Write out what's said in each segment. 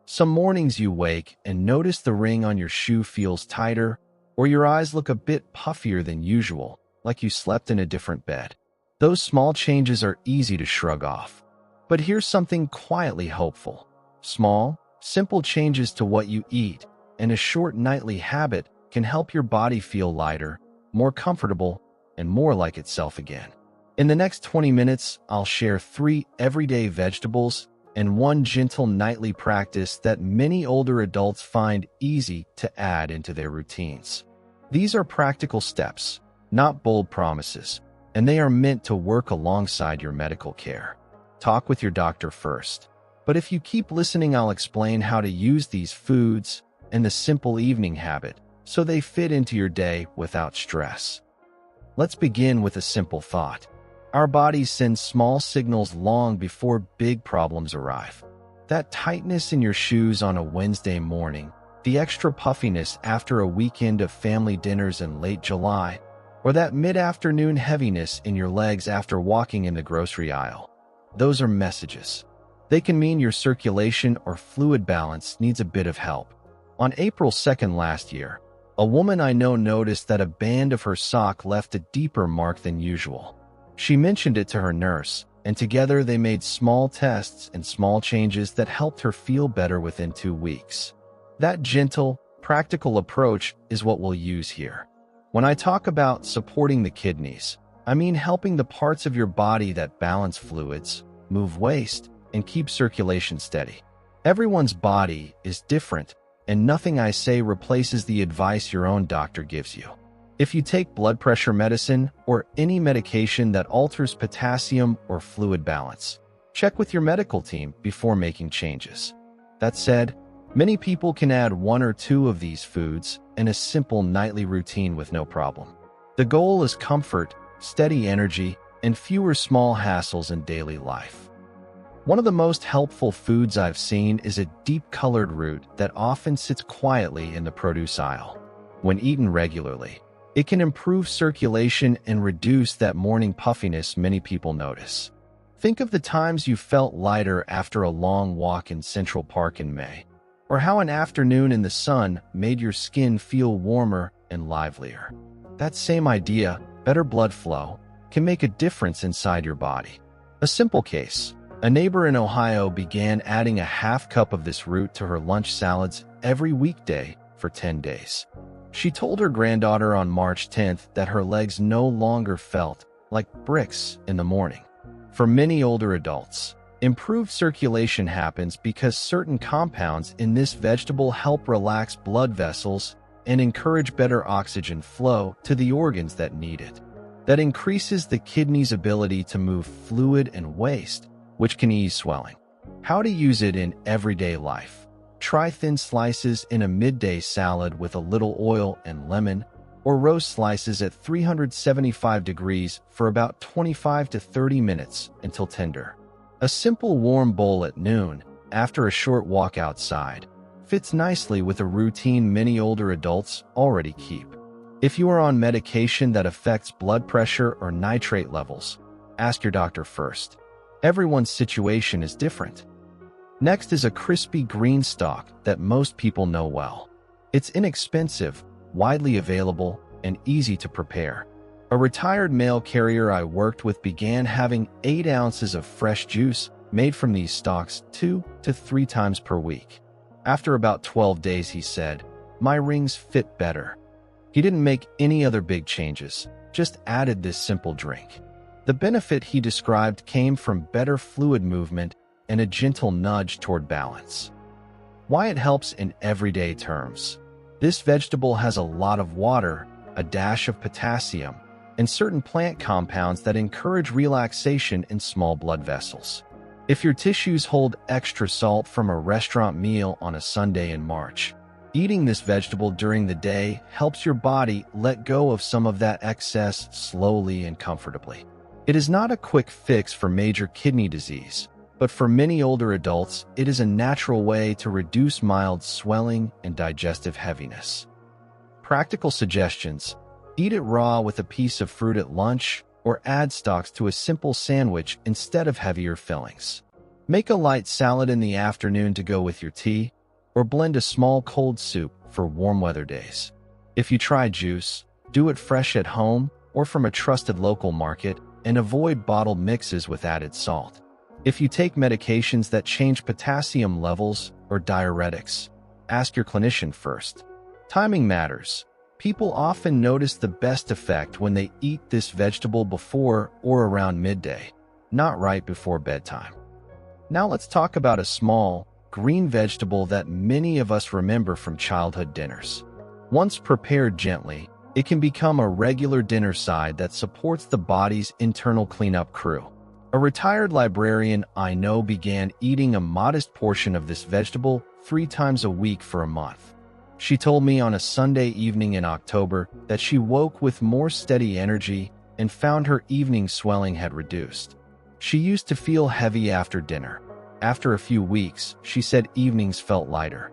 Some mornings you wake and notice the ring on your shoe feels tighter, or your eyes look a bit puffier than usual, like you slept in a different bed. Those small changes are easy to shrug off. But here's something quietly hopeful. Small, simple changes to what you eat and a short nightly habit can help your body feel lighter, more comfortable, and more like itself again. In the next 20 minutes, I'll share 3 everyday vegetables and 1 gentle nightly practice that many older adults find easy to add into their routines. These are practical steps, not bold promises, and they are meant to work alongside your medical care. Talk with your doctor first. But if you keep listening, I'll explain how to use these foods and the simple evening habit so they fit into your day without stress. Let's begin with a simple thought. Our bodies send small signals long before big problems arrive. That tightness in your shoes on a Wednesday morning, the extra puffiness after a weekend of family dinners in late July, or that mid-afternoon heaviness in your legs after walking in the grocery aisle. Those are messages. They can mean your circulation or fluid balance needs a bit of help. On April 2nd last year, a woman I know noticed that a band of her sock left a deeper mark than usual. She mentioned it to her nurse, and together they made small tests and small changes that helped her feel better within 2 weeks. That gentle, practical approach is what we'll use here. When I talk about supporting the kidneys, I mean helping the parts of your body that balance fluids, move waste, and keep circulation steady. Everyone's body is different, and nothing I say replaces the advice your own doctor gives you. If you take blood pressure medicine or any medication that alters potassium or fluid balance, check with your medical team before making changes. That said, many people can add 1 or 2 of these foods in a simple nightly routine with no problem. The goal is comfort, steady energy, and fewer small hassles in daily life. One of the most helpful foods I've seen is a deep-colored root that often sits quietly in the produce aisle. When eaten regularly, it can improve circulation and reduce that morning puffiness many people notice. Think of the times you felt lighter after a long walk in Central Park in May, or how an afternoon in the sun made your skin feel warmer and livelier. That same idea, better blood flow, can make a difference inside your body. A simple case. A neighbor in Ohio began adding a half cup of this root to her lunch salads every weekday for 10 days. She told her granddaughter on March 10th that her legs no longer felt like bricks in the morning. For many older adults, improved circulation happens because certain compounds in this vegetable help relax blood vessels and encourage better oxygen flow to the organs that need it. That increases the kidney's ability to move fluid and waste, which can ease swelling. How to use it in everyday life. Try thin slices in a midday salad with a little oil and lemon, or roast slices at 375 degrees for about 25 to 30 minutes until tender. A simple warm bowl at noon, after a short walk outside, fits nicely with a routine many older adults already keep. If you are on medication that affects blood pressure or nitrate levels, ask your doctor first. Everyone's situation is different. Next is a crispy green stalk that most people know well. It's inexpensive, widely available, and easy to prepare. A retired mail carrier I worked with began having 8 ounces of fresh juice made from these stalks 2 to 3 times per week. After about 12 days, he said, "My rings fit better." He didn't make any other big changes, just added this simple drink. The benefit he described came from better fluid movement and a gentle nudge toward balance. Why it helps in everyday terms. This vegetable has a lot of water, a dash of potassium, and certain plant compounds that encourage relaxation in small blood vessels. If your tissues hold extra salt from a restaurant meal on a Sunday in March, eating this vegetable during the day helps your body let go of some of that excess slowly and comfortably. It is not a quick fix for major kidney disease, but for many older adults, it is a natural way to reduce mild swelling and digestive heaviness. Practical suggestions: eat it raw with a piece of fruit at lunch, or add stalks to a simple sandwich instead of heavier fillings. Make a light salad in the afternoon to go with your tea, or blend a small cold soup for warm weather days. If you try juice, do it fresh at home or from a trusted local market, and avoid bottled mixes with added salt. If you take medications that change potassium levels or diuretics, ask your clinician first. Timing matters. People often notice the best effect when they eat this vegetable before or around midday, not right before bedtime. Now let's talk about a small, green vegetable that many of us remember from childhood dinners. Once prepared gently, it can become a regular dinner side that supports the body's internal cleanup crew. A retired librarian I know began eating a modest portion of this vegetable 3 times a week for a month. She told me on a Sunday evening in October that she woke with more steady energy and found her evening swelling had reduced. She used to feel heavy after dinner. After a few weeks, she said evenings felt lighter.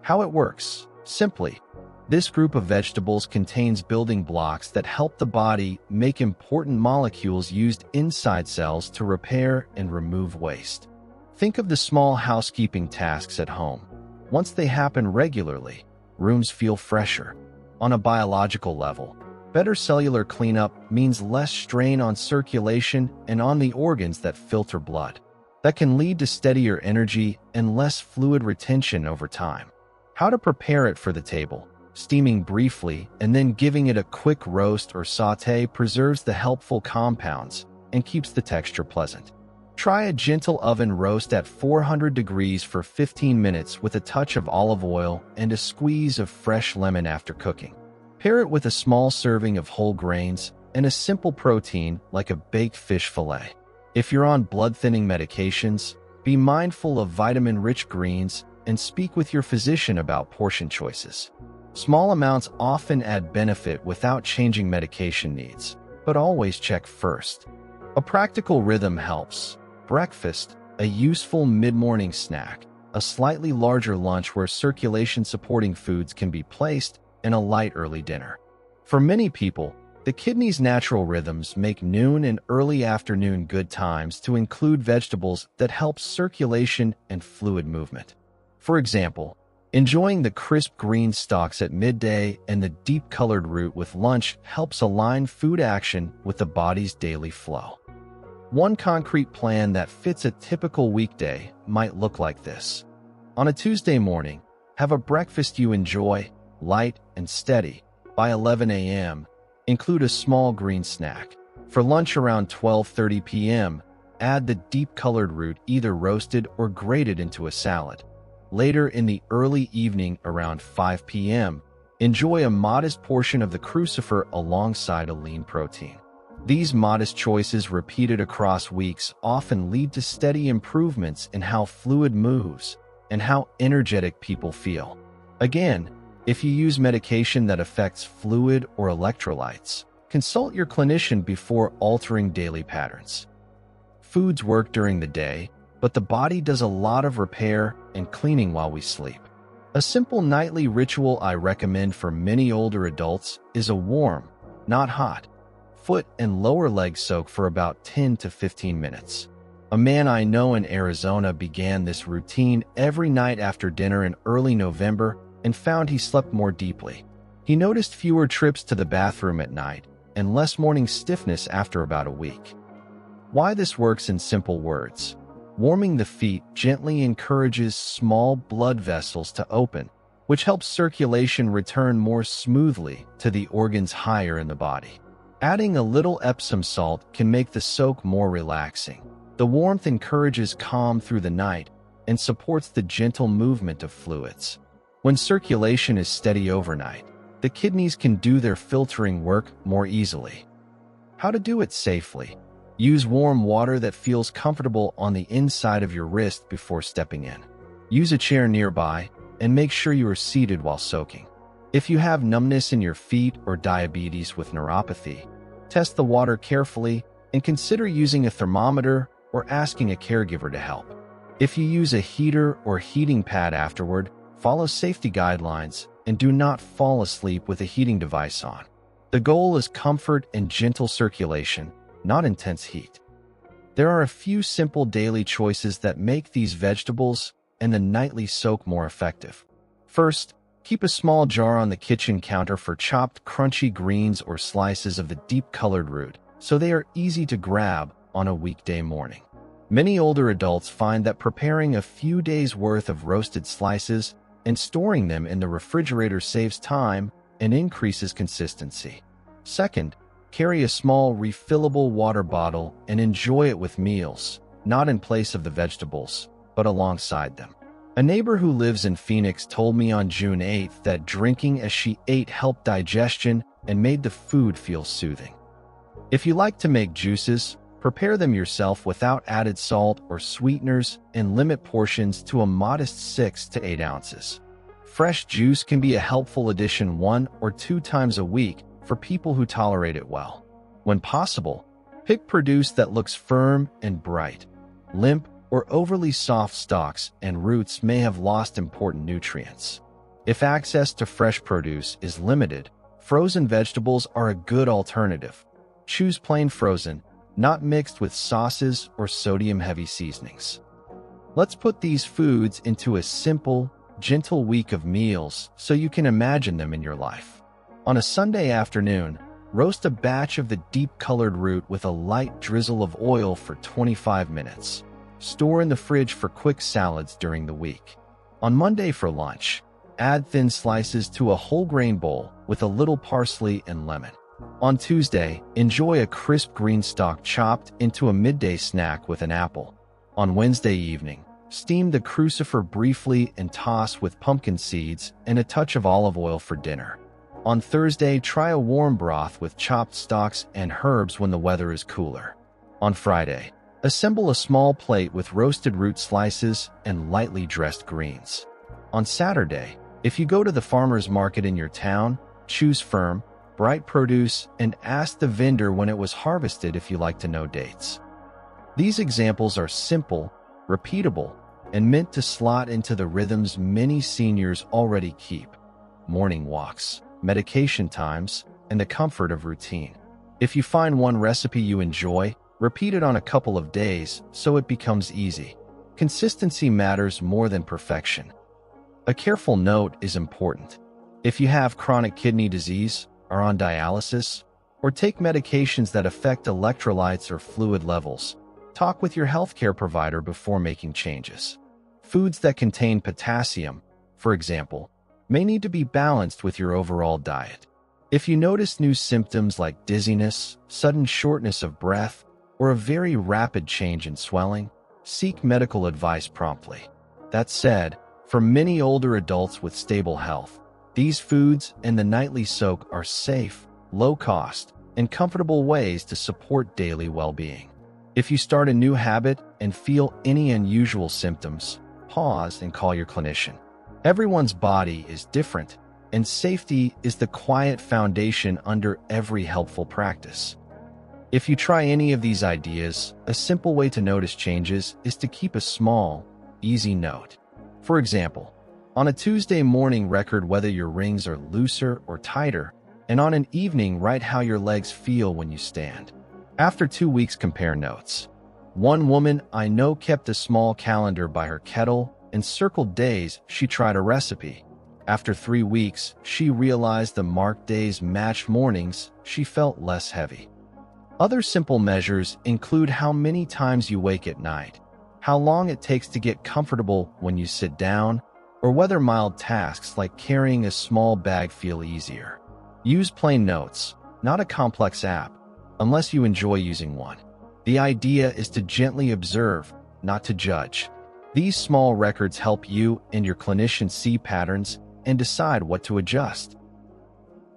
How it works? Simply, this group of vegetables contains building blocks that help the body make important molecules used inside cells to repair and remove waste. Think of the small housekeeping tasks at home. Once they happen regularly, rooms feel fresher. On a biological level, better cellular cleanup means less strain on circulation and on the organs that filter blood. That can lead to steadier energy and less fluid retention over time. How to prepare it for the table? Steaming briefly and then giving it a quick roast or sauté preserves the helpful compounds and keeps the texture pleasant. Try a gentle oven roast at 400 degrees for 15 minutes with a touch of olive oil and a squeeze of fresh lemon after cooking. Pair it with a small serving of whole grains and a simple protein like a baked fish fillet. If you're on blood-thinning medications, be mindful of vitamin-rich greens and speak with your physician about portion choices. Small amounts often add benefit without changing medication needs, but always check first. A practical rhythm helps. Breakfast, a useful mid-morning snack, a slightly larger lunch where circulation-supporting foods can be placed, and a light early dinner. For many people, the kidney's natural rhythms make noon and early afternoon good times to include vegetables that help circulation and fluid movement. For example, enjoying the crisp green stalks at midday and the deep-colored root with lunch helps align food action with the body's daily flow. One concrete plan that fits a typical weekday might look like this. On a Tuesday morning, have a breakfast you enjoy, light and steady. By 11 a.m., include a small green snack. For lunch around 12:30 p.m., add the deep-colored root either roasted or grated into a salad. Later in the early evening around 5 p.m., enjoy a modest portion of the crucifer alongside a lean protein. These modest choices repeated across weeks often lead to steady improvements in how fluid moves and how energetic people feel. Again, if you use medication that affects fluid or electrolytes, consult your clinician before altering daily patterns. Foods work during the day, but the body does a lot of repair and cleaning while we sleep. A simple nightly ritual I recommend for many older adults is a warm, not hot, foot and lower leg soak for about 10 to 15 minutes. A man I know in Arizona began this routine every night after dinner in early November and found he slept more deeply. He noticed fewer trips to the bathroom at night and less morning stiffness after about a week. Why this works in simple words. Warming the feet gently encourages small blood vessels to open, which helps circulation return more smoothly to the organs higher in the body. Adding a little Epsom salt can make the soak more relaxing. The warmth encourages calm through the night and supports the gentle movement of fluids. When circulation is steady overnight, the kidneys can do their filtering work more easily. How to do it safely. Use warm water that feels comfortable on the inside of your wrist before stepping in. Use a chair nearby and make sure you are seated while soaking. If you have numbness in your feet or diabetes with neuropathy, test the water carefully and consider using a thermometer or asking a caregiver to help. If you use a heater or heating pad afterward, follow safety guidelines and do not fall asleep with a heating device on. The goal is comfort and gentle circulation, not intense heat. There are a few simple daily choices that make these vegetables and the nightly soak more effective. First, keep a small jar on the kitchen counter for chopped crunchy greens or slices of the deep-colored root, so they are easy to grab on a weekday morning. Many older adults find that preparing a few days' worth of roasted slices and storing them in the refrigerator saves time and increases consistency. Second, carry a small refillable water bottle and enjoy it with meals, not in place of the vegetables, but alongside them. A neighbor who lives in Phoenix told me on June 8th that drinking as she ate helped digestion and made the food feel soothing. If you like to make juices, prepare them yourself without added salt or sweeteners and limit portions to a modest 6 to 8 ounces. Fresh juice can be a helpful addition 1 or 2 times a week for people who tolerate it well. When possible, pick produce that looks firm and bright. Limp or overly soft stalks and roots may have lost important nutrients. If access to fresh produce is limited, frozen vegetables are a good alternative. Choose plain frozen, not mixed with sauces or sodium-heavy seasonings. Let's put these foods into a simple, gentle week of meals so you can imagine them in your life. On a Sunday afternoon, roast a batch of the deep-colored root with a light drizzle of oil for 25 minutes. Store in the fridge for quick salads during the week. On Monday for lunch, add thin slices to a whole grain bowl with a little parsley and lemon. On Tuesday, enjoy a crisp green stalk chopped into a midday snack with an apple. On Wednesday evening, steam the crucifer briefly and toss with pumpkin seeds and a touch of olive oil for dinner. On Thursday, try a warm broth with chopped stalks and herbs when the weather is cooler. On Friday, assemble a small plate with roasted root slices and lightly dressed greens. On Saturday, if you go to the farmer's market in your town, choose firm, bright produce and ask the vendor when it was harvested if you like to know dates. These examples are simple, repeatable, and meant to slot into the rhythms many seniors already keep: morning walks, medication times, and the comfort of routine. If you find one recipe you enjoy, repeat it on a couple of days so it becomes easy. Consistency matters more than perfection. A careful note is important. If you have chronic kidney disease, are on dialysis, or take medications that affect electrolytes or fluid levels, talk with your healthcare provider before making changes. Foods that contain potassium, for example, may need to be balanced with your overall diet. If you notice new symptoms like dizziness, sudden shortness of breath, or a very rapid change in swelling, seek medical advice promptly. That said, for many older adults with stable health, these foods and the nightly soak are safe, low-cost, and comfortable ways to support daily well-being. If you start a new habit and feel any unusual symptoms, pause and call your clinician. Everyone's body is different, and safety is the quiet foundation under every helpful practice. If you try any of these ideas, a simple way to notice changes is to keep a small, easy note. For example, on a Tuesday morning, record whether your rings are looser or tighter, and on an evening, write how your legs feel when you stand. After 2 weeks, compare notes. One woman I know kept a small calendar by her kettle and circled days she tried a recipe. After 3 weeks, she realized the marked days matched mornings she felt less heavy. Other simple measures include how many times you wake at night, how long it takes to get comfortable when you sit down, or whether mild tasks like carrying a small bag feel easier. Use plain notes, not a complex app, unless you enjoy using one. The idea is to gently observe, not to judge. These small records help you and your clinician see patterns and decide what to adjust.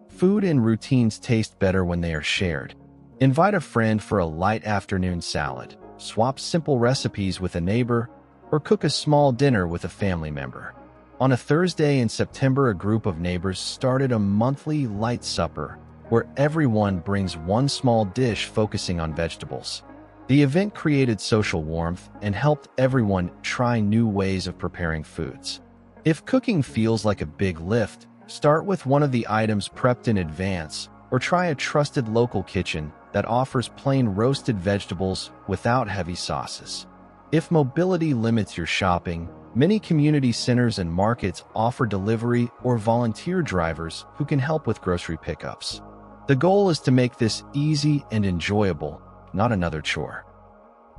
Food and routines taste better when they are shared. Invite a friend for a light afternoon salad, swap simple recipes with a neighbor, or cook a small dinner with a family member. On a Thursday in September, a group of neighbors started a monthly light supper where everyone brings one small dish focusing on vegetables. The event created social warmth and helped everyone try new ways of preparing foods. If cooking feels like a big lift, start with one of the items prepped in advance, or try a trusted local kitchen that offers plain roasted vegetables without heavy sauces. If mobility limits your shopping, Many community centers and markets offer delivery or volunteer drivers who can help with grocery pickups. The goal is to make this easy and enjoyable, not another chore.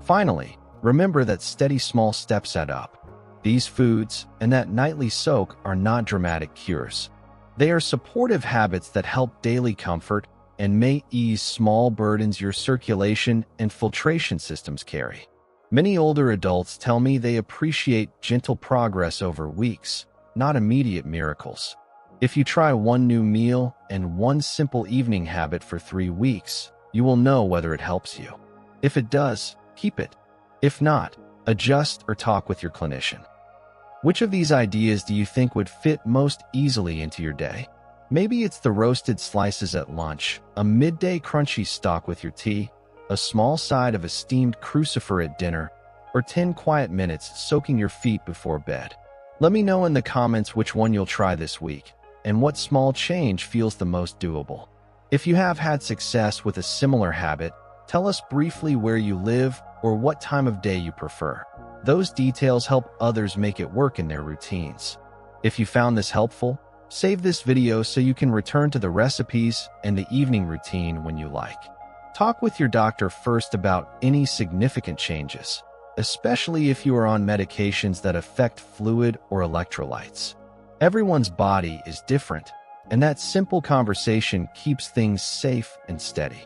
Finally, remember that steady small steps add up. These foods and that nightly soak are not dramatic cures. They are supportive habits that help daily comfort and may ease small burdens your circulation and filtration systems carry. Many older adults tell me they appreciate gentle progress over weeks, not immediate miracles. If you try one new meal and one simple evening habit for 3 weeks, you will know whether it helps you. If it does, keep it. If not, adjust or talk with your clinician. Which of these ideas do you think would fit most easily into your day? Maybe it's the roasted slices at lunch, a midday crunchy stock with your tea, a small side of a steamed crucifer at dinner, or 10 quiet minutes soaking your feet before bed. Let me know in the comments which one you'll try this week, and what small change feels the most doable. If you have had success with a similar habit, tell us briefly where you live or what time of day you prefer. Those details help others make it work in their routines. If you found this helpful, save this video so you can return to the recipes and the evening routine when you like. Talk with your doctor first about any significant changes, especially if you are on medications that affect fluid or electrolytes. Everyone's body is different, and that simple conversation keeps things safe and steady.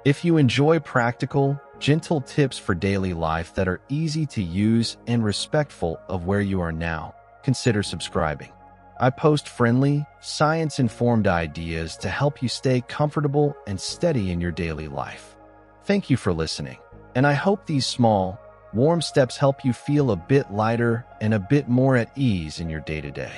If you enjoy practical, gentle tips for daily life that are easy to use and respectful of where you are now, consider subscribing. I post friendly, science-informed ideas to help you stay comfortable and steady in your daily life. Thank you for listening, and I hope these small, warm steps help you feel a bit lighter and a bit more at ease in your day-to-day.